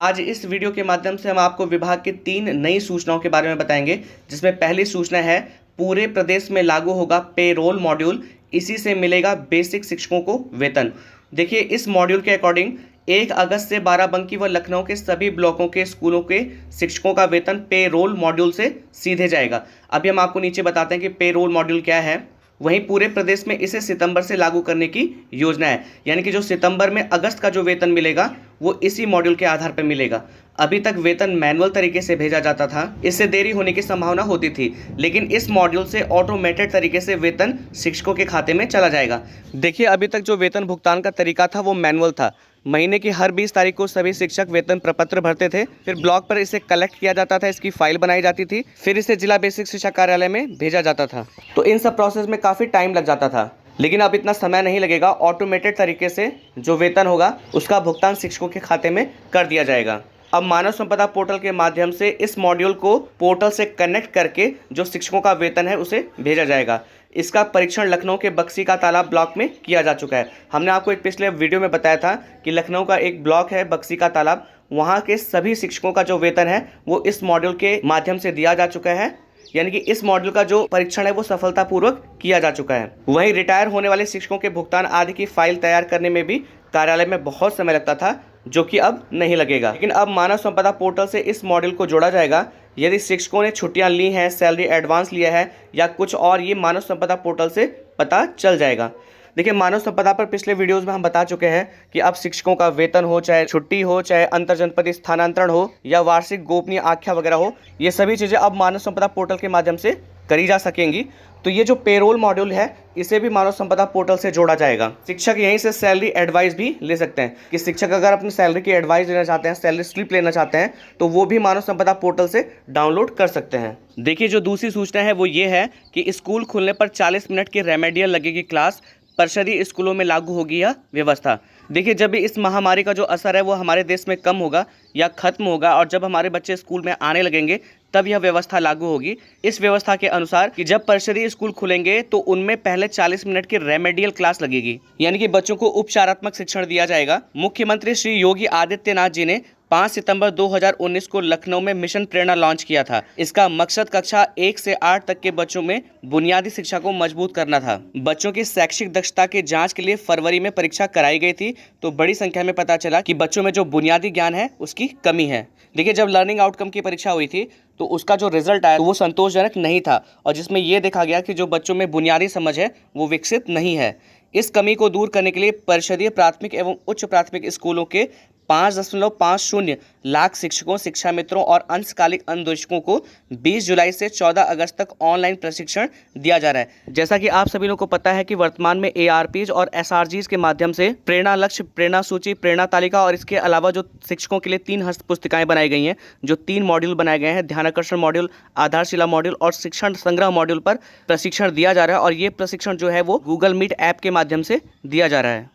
आज इस वीडियो के माध्यम से हम आपको विभाग की 3 नई सूचनाओं के बारे में बताएंगे, जिसमें पहली सूचना है पूरे प्रदेश में लागू होगा पेरोल मॉड्यूल, इसी से मिलेगा बेसिक शिक्षकों को वेतन। देखिए, इस मॉड्यूल के अकॉर्डिंग 1 अगस्त से बाराबंकी व लखनऊ के सभी ब्लॉकों के स्कूलों के शिक्षकों का वेतन पेरोल मॉड्यूल से सीधे जाएगा। अभी हम आपको नीचे बताते हैं कि पेरोल मॉड्यूल क्या है। वहीं पूरे प्रदेश में इसे सितंबर से लागू करने की योजना है, यानी कि जो सितंबर में अगस्त का जो वेतन मिलेगा वो इसी मॉड्यूल के आधार पर मिलेगा। अभी तक वेतन मैनुअल तरीके से भेजा जाता था, इससे देरी होने की संभावना होती थी, लेकिन इस मॉड्यूल से ऑटोमेटेड तरीके से वेतन शिक्षकों के खाते में चला जाएगा। देखिए, अभी तक जो वेतन भुगतान का तरीका था वो मैनुअल था। महीने की हर 20 तारीख को सभी शिक्षक वेतन प्रपत्र भरते थे, फिर ब्लॉक पर इसे कलेक्ट किया जाता था, इसकी फाइल बनाई जाती थी, फिर इसे जिला बेसिक शिक्षा कार्यालय में भेजा जाता था। तो इन सब प्रोसेस में काफ़ी टाइम लग जाता था, लेकिन अब इतना समय नहीं लगेगा। ऑटोमेटेड तरीके से जो वेतन होगा उसका भुगतान शिक्षकों के खाते में कर दिया जाएगा। अब मानव संपदा पोर्टल के माध्यम से इस मॉड्यूल को पोर्टल से कनेक्ट करके जो शिक्षकों का वेतन है उसे भेजा जाएगा। इसका परीक्षण लखनऊ के बक्सी का तालाब ब्लॉक में किया जा चुका है। हमने आपको एक पिछले वीडियो में बताया था कि लखनऊ का एक ब्लॉक है बक्सी का तालाब, वहाँ के सभी शिक्षकों का जो वेतन है वो इस मॉड्यूल के माध्यम से दिया जा चुका है, यानी कि इस मॉड्यूल का जो परीक्षण है वो सफलतापूर्वक किया जा चुका है। वहीं रिटायर होने वाले शिक्षकों के भुगतान आदि की फाइल तैयार करने में भी कार्यालय में बहुत समय लगता था, जो कि अब नहीं लगेगा। लेकिन अब मानव संपदा पोर्टल से इस मॉड्यूल को जोड़ा जाएगा। यदि शिक्षकों ने छुट्टियां ली हैं, सैलरी एडवांस लिया है या कुछ और, ये मानव संपदा पोर्टल से पता चल जाएगा। देखिए, मानव संपदा पर पिछले वीडियोस में हम बता चुके हैं कि अब शिक्षकों का वेतन हो, चाहे छुट्टी हो, चाहे अंतर जनपदीय स्थानांतरण हो या वार्षिक गोपनीय आख्या वगैरह हो, ये सभी चीज़ें अब मानव संपदा पोर्टल के माध्यम से करी जा सकेंगी। तो ये जो पेरोल मॉड्यूल है इसे भी मानव संपदा पोर्टल से जोड़ा जाएगा। शिक्षक यहीं से सैलरी एडवाइस भी ले सकते हैं कि शिक्षक अगर अपनी सैलरी की एडवाइस लेना चाहते हैं, सैलरी स्लिप लेना चाहते हैं, तो वो भी मानव संपदा पोर्टल से डाउनलोड कर सकते हैं। देखिए, जो दूसरी सूचना है वो ये है कि स्कूल खुलने पर 40 मिनट की रेमेडियल लगेगी क्लास, परिषदीय स्कूलों में लागू होगी यह व्यवस्था। देखिए, जब भी इस महामारी का जो असर है वो हमारे देश में कम होगा या खत्म होगा और जब हमारे बच्चे स्कूल में आने लगेंगे तब यह व्यवस्था लागू होगी। इस व्यवस्था के अनुसार कि जब परिषदीय स्कूल खुलेंगे तो उनमें पहले 40 मिनट की रेमेडियल क्लास लगेगी, यानी कि बच्चों को उपचारात्मक शिक्षण दिया जाएगा। मुख्यमंत्री श्री योगी आदित्यनाथ जी ने 5 सितंबर 2019 को लखनऊ में मिशन प्रेरणा लॉन्च किया था। इसका मकसद कक्षा 1 से 8 तक के बच्चों में बुनियादी शिक्षा को मजबूत करना था। बच्चों की शैक्षिक दक्षता के जांच के लिए फरवरी में परीक्षा कराई गई थी, तो बड़ी संख्या में पता चला कि बच्चों में जो बुनियादी ज्ञान है उसकी कमी है। देखिए, जब लर्निंग आउटकम की परीक्षा हुई थी तो उसका जो रिजल्ट आया तो वो संतोषजनक नहीं था, और जिसमें यह देखा गया कि जो बच्चों में बुनियादी समझ है वो विकसित नहीं है। इस कमी को दूर करने के लिए परिषदीय प्राथमिक एवं उच्च प्राथमिक स्कूलों के 5.50 लाख शिक्षकों, शिक्षा मित्रों और अंशकालिक अनुदेशकों को 20 जुलाई से 14 अगस्त तक ऑनलाइन प्रशिक्षण दिया जा रहा है। जैसा कि आप सभी लोगों को पता है कि वर्तमान में ARPs और SRGs के माध्यम से प्रेरणा लक्ष्य, प्रेरणा सूची, प्रेरणा तालिका और इसके अलावा जो शिक्षकों के लिए 3 हस्त पुस्तिकाएं बनाई गई हैं, जो 3 मॉड्यूल बनाए गए हैं, ध्यानाकर्षण मॉड्यूल, आधारशिला मॉड्यूल और शिक्षण संग्रह मॉड्यूल पर प्रशिक्षण दिया जा रहा है। और ये प्रशिक्षण जो है वो गूगल मीट ऐप के माध्यम से दिया जा रहा है।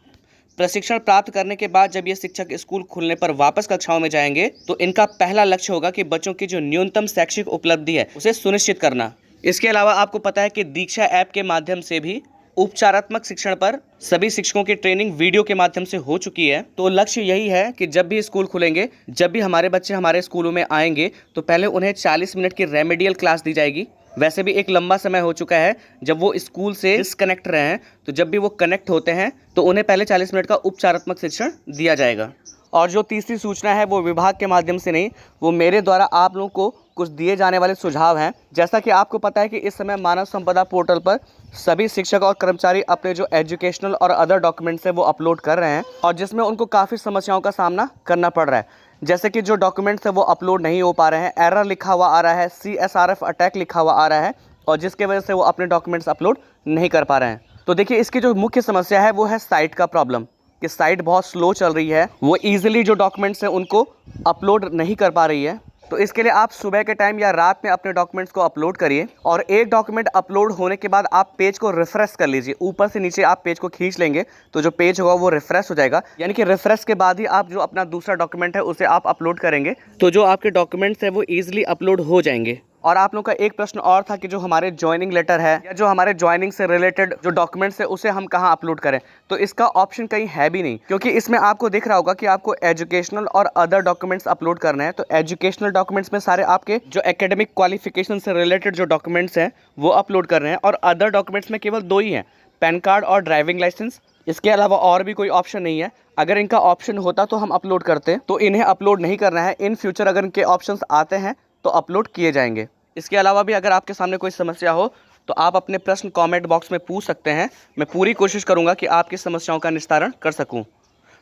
प्रशिक्षण प्राप्त करने के बाद जब ये शिक्षक स्कूल खुलने पर वापस कक्षाओं में जाएंगे तो इनका पहला लक्ष्य होगा कि बच्चों की जो न्यूनतम शैक्षिक उपलब्धि है उसे सुनिश्चित करना। इसके अलावा आपको पता है कि दीक्षा ऐप के माध्यम से भी उपचारात्मक शिक्षण पर सभी शिक्षकों की ट्रेनिंग वीडियो के माध्यम से हो चुकी है। तो लक्ष्य यही है कि जब भी स्कूल खुलेंगे, जब भी हमारे बच्चे हमारे स्कूलों में आएंगे तो पहले उन्हें 40 मिनट की रेमेडियल क्लास दी जाएगी। वैसे भी एक लंबा समय हो चुका है जब वो स्कूल से डिस्कनेक्ट रहे हैं, तो जब भी वो कनेक्ट होते हैं तो उन्हें पहले 40 मिनट का उपचारात्मक शिक्षण दिया जाएगा। और जो तीसरी सूचना है वो विभाग के माध्यम से नहीं, वो मेरे द्वारा आप लोगों को कुछ दिए जाने वाले सुझाव हैं। जैसा कि आपको पता है कि इस समय मानव संपदा पोर्टल पर सभी शिक्षक और कर्मचारी अपने जो एजुकेशनल और अदर डॉक्यूमेंट्स है वो अपलोड कर रहे हैं, और जिसमें उनको काफ़ी समस्याओं का सामना करना पड़ रहा है। जैसे कि जो डॉक्यूमेंट्स है वो अपलोड नहीं हो पा रहे हैं, एरर लिखा हुआ आ रहा है, CSRF अटैक लिखा हुआ आ रहा है, और जिसके वजह से वो अपने डॉक्यूमेंट्स अपलोड नहीं कर पा रहे हैं। तो देखिए, इसकी जो मुख्य समस्या है वो है साइट का प्रॉब्लम, कि साइट बहुत स्लो चल रही है, वो ईजिली जो डॉक्यूमेंट्स हैं उनको अपलोड नहीं कर पा रही है। तो इसके लिए आप सुबह के टाइम या रात में अपने डॉक्यूमेंट्स को अपलोड करिए, और एक डॉक्यूमेंट अपलोड होने के बाद आप पेज को रिफ्रेश कर लीजिए। ऊपर से नीचे आप पेज को खींच लेंगे तो जो पेज होगा वो रिफ्रेश हो जाएगा, यानी कि रिफ्रेश के बाद ही आप जो अपना दूसरा डॉक्यूमेंट है उसे आप अपलोड करेंगे, तो जो आपके डॉक्यूमेंट्स है वो ईजिली अपलोड हो जाएंगे। और आप लोग का एक प्रश्न और था कि जो हमारे ज्वाइनिंग लेटर है या जो हमारे ज्वाइनिंग से रिलेटेड जो डॉक्यूमेंट्स है उसे हम कहाँ अपलोड करें। तो इसका ऑप्शन कहीं है भी नहीं, क्योंकि इसमें आपको दिख रहा होगा कि आपको एजुकेशनल और अदर डॉक्यूमेंट्स अपलोड करने हैं। तो एजुकेशनल डॉक्यूमेंट्स में सारे आपके जो एकेडमिक क्वालिफिकेशन से रिलेटेड जो डॉक्यूमेंट्स हैं वो अपलोड कर रहे हैं, और अदर डॉक्यूमेंट्स में केवल 2 ही हैं, पैन कार्ड और ड्राइविंग लाइसेंस। इसके अलावा और भी कोई ऑप्शन नहीं है। अगर इनका ऑप्शन होता तो हम अपलोड करते, तो इन्हें अपलोड नहीं करना है। इन फ्यूचर अगर इनके ऑप्शंस आते हैं तो अपलोड किए जाएंगे। इसके अलावा भी अगर आपके सामने कोई समस्या हो तो आप अपने प्रश्न कमेंट बॉक्स में पूछ सकते हैं। मैं पूरी कोशिश करूंगा कि आपकी समस्याओं का निस्तारण कर सकूं।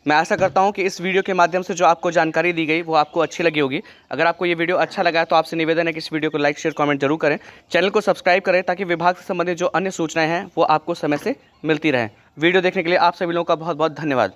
मैं आशा करता हूं कि इस वीडियो के माध्यम से जो आपको जानकारी दी गई वो आपको अच्छी लगी होगी। अगर आपको ये वीडियो अच्छा लगा है तो आपसे निवेदन है कि इस वीडियो को लाइक शेयर कमेंट जरूर करें। चैनल को सब्सक्राइब करें ताकि विभाग से संबंधित जो अन्य सूचनाएं हैं वो आपको समय से मिलती रहें। वीडियो देखने के लिए आप सभी लोगों का बहुत बहुत धन्यवाद।